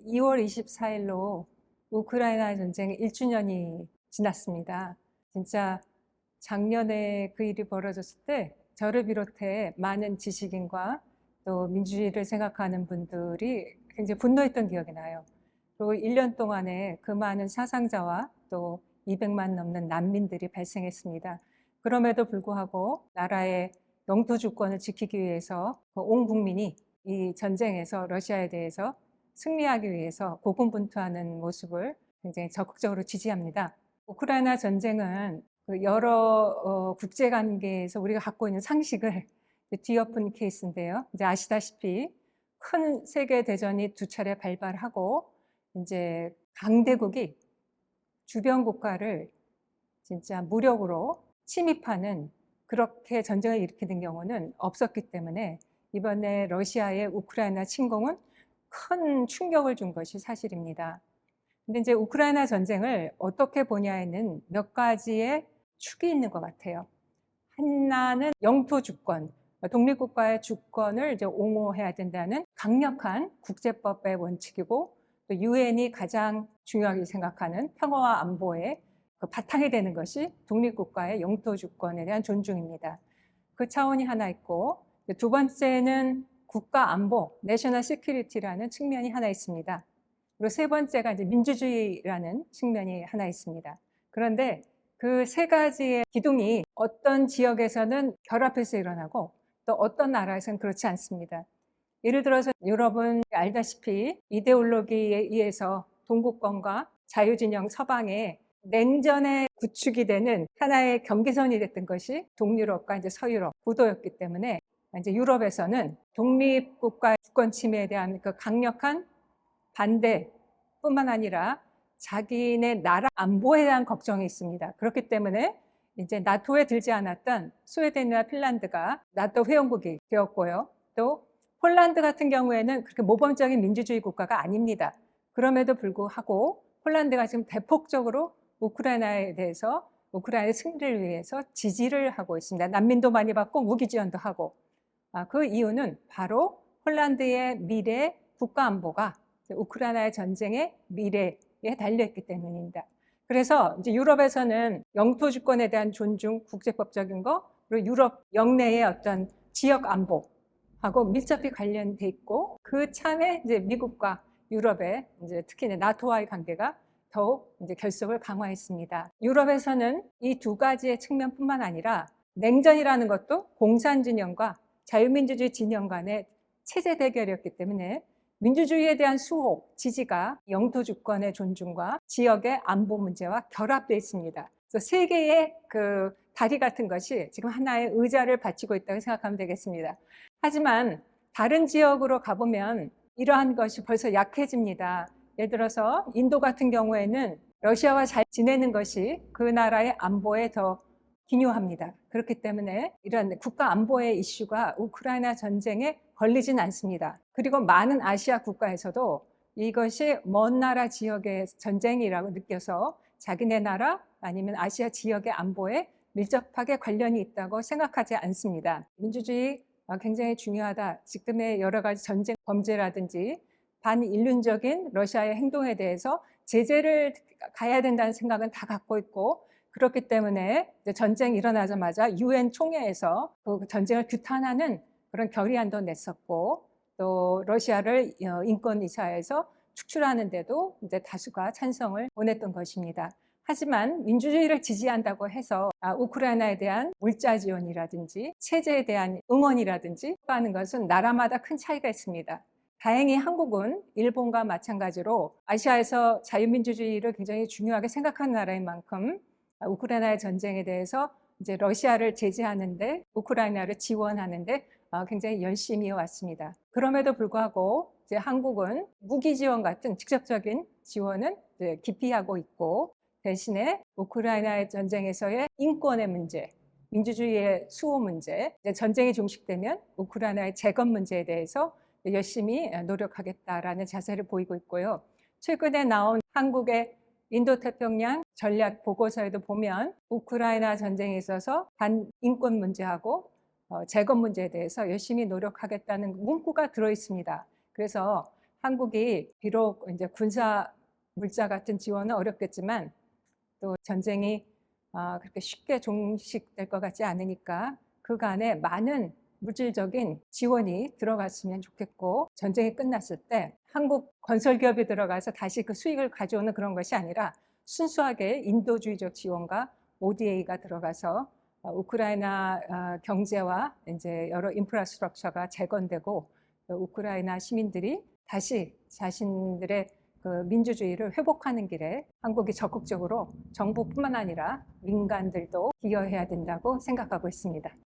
2월 24일로 우크라이나 전쟁 1주년이 지났습니다. 진짜 작년에 그 일이 벌어졌을 때 저를 비롯해 많은 지식인과 또 민주주의를 생각하는 분들이 굉장히 분노했던 기억이 나요. 그리고 1년 동안에 그 많은 사상자와 또 200만 넘는 난민들이 발생했습니다. 그럼에도 불구하고 나라의 영토 주권을 지키기 위해서 온 국민이 이 전쟁에서 러시아에 대해서 승리하기 위해서 고군분투하는 모습을 굉장히 적극적으로 지지합니다. 우크라이나 전쟁은 여러 국제관계에서 우리가 갖고 있는 상식을 뒤엎은 케이스인데요. 이제 아시다시피 큰 세계 대전이 두 차례 발발하고 이제 강대국이 주변 국가를 진짜 무력으로 침입하는 그렇게 전쟁을 일으키는 경우는 없었기 때문에 이번에 러시아의 우크라이나 침공은 큰 충격을 준 것이 사실입니다. 근데 이제 우크라이나 전쟁을 어떻게 보냐에는 몇 가지의 축이 있는 것 같아요. 하나는 영토 주권, 독립국가의 주권을 이제 옹호해야 된다는 강력한 국제법의 원칙이고, 또 유엔이 가장 중요하게 생각하는 평화와 안보의 그 바탕이 되는 것이 독립국가의 영토 주권에 대한 존중입니다. 그 차원이 하나 있고, 두 번째는 국가 안보, 내셔널 시큐리티라는 측면이 하나 있습니다. 그리고 세 번째가 이제 민주주의라는 측면이 하나 있습니다. 그런데 그 세 가지의 기둥이 어떤 지역에서는 결합해서 일어나고 또 어떤 나라에서는 그렇지 않습니다. 예를 들어서 유럽은 알다시피 이데올로기에 의해서 동구권과 자유진영 서방의 냉전의 구축이 되는 하나의 경계선이 됐던 것이 동유럽과 이제 서유럽 구도였기 때문에 이제 유럽에서는 독립국가 주권 침해에 대한 그 강력한 반대뿐만 아니라 자기네 나라 안보에 대한 걱정이 있습니다. 그렇기 때문에 이제 나토에 들지 않았던 스웨덴이나 핀란드가 나토 회원국이 되었고요. 또 폴란드 같은 경우에는 그렇게 모범적인 민주주의 국가가 아닙니다. 그럼에도 불구하고 폴란드가 지금 대폭적으로 우크라이나에 대해서 우크라이나의 승리를 위해서 지지를 하고 있습니다. 난민도 많이 받고 무기 지원도 하고. 그 이유는 바로 폴란드의 미래 국가 안보가 우크라이나의 전쟁의 미래에 달려있기 때문입니다. 그래서 이제 유럽에서는 영토 주권에 대한 존중, 국제법적인 거, 그리고 유럽 영내의 어떤 지역 안보하고 밀접히 관련돼 있고, 그 참에 이제 미국과 유럽의 이제 특히 나토와의 관계가 더욱 이제 결속을 강화했습니다. 유럽에서는 이 두 가지의 측면뿐만 아니라 냉전이라는 것도 공산 진영과 자유민주주의 진영 간의 체제 대결이었기 때문에 민주주의에 대한 수호, 지지가 영토 주권의 존중과 지역의 안보 문제와 결합되어 있습니다. 그래서 세 개의 그 다리 같은 것이 지금 하나의 의자를 받치고 있다고 생각하면 되겠습니다. 하지만 다른 지역으로 가보면 이러한 것이 벌써 약해집니다. 예를 들어서 인도 같은 경우에는 러시아와 잘 지내는 것이 그 나라의 안보에 더 기묘합니다. 그렇기 때문에 이런 국가 안보의 이슈가 우크라이나 전쟁에 걸리진 않습니다. 그리고 많은 아시아 국가에서도 이것이 먼 나라 지역의 전쟁이라고 느껴서 자기네 나라 아니면 아시아 지역의 안보에 밀접하게 관련이 있다고 생각하지 않습니다. 민주주의 굉장히 중요하다. 지금의 여러 가지 전쟁 범죄라든지 반인륜적인 러시아의 행동에 대해서 제재를 가야 된다는 생각은 다 갖고 있고, 그렇기 때문에 전쟁이 일어나자마자 유엔 총회에서 그 전쟁을 규탄하는 그런 결의안도 냈었고, 또 러시아를 인권이사에서 축출하는데도 이제 다수가 찬성을 보냈던 것입니다. 하지만 민주주의를 지지한다고 해서 우크라이나에 대한 물자 지원이라든지 체제에 대한 응원이라든지 하는 것은 나라마다 큰 차이가 있습니다. 다행히 한국은 일본과 마찬가지로 아시아에서 자유민주주의를 굉장히 중요하게 생각하는 나라인 만큼 우크라이나의 전쟁에 대해서 이제 러시아를 제재하는데, 우크라이나를 지원하는데 굉장히 열심히 왔습니다. 그럼에도 불구하고 이제 한국은 무기 지원 같은 직접적인 지원은 이제 기피하고 있고, 대신에 우크라이나의 전쟁에서의 인권의 문제, 민주주의의 수호 문제, 전쟁이 종식되면 우크라이나의 재건 문제에 대해서 열심히 노력하겠다라는 자세를 보이고 있고요. 최근에 나온 한국의 인도태평양 전략 보고서에도 보면 우크라이나 전쟁에 있어서 반인권 문제하고 재건 문제에 대해서 열심히 노력하겠다는 문구가 들어 있습니다. 그래서 한국이 비록 이제 군사 물자 같은 지원은 어렵겠지만 또 전쟁이 그렇게 쉽게 종식될 것 같지 않으니까 그간에 많은 물질적인 지원이 들어갔으면 좋겠고, 전쟁이 끝났을 때 한국 건설기업이 들어가서 다시 그 수익을 가져오는 그런 것이 아니라 순수하게 인도주의적 지원과 ODA가 들어가서 우크라이나 경제와 이제 여러 인프라스트럭처가 재건되고 우크라이나 시민들이 다시 자신들의 그 민주주의를 회복하는 길에 한국이 적극적으로 정부뿐만 아니라 민간들도 기여해야 된다고 생각하고 있습니다.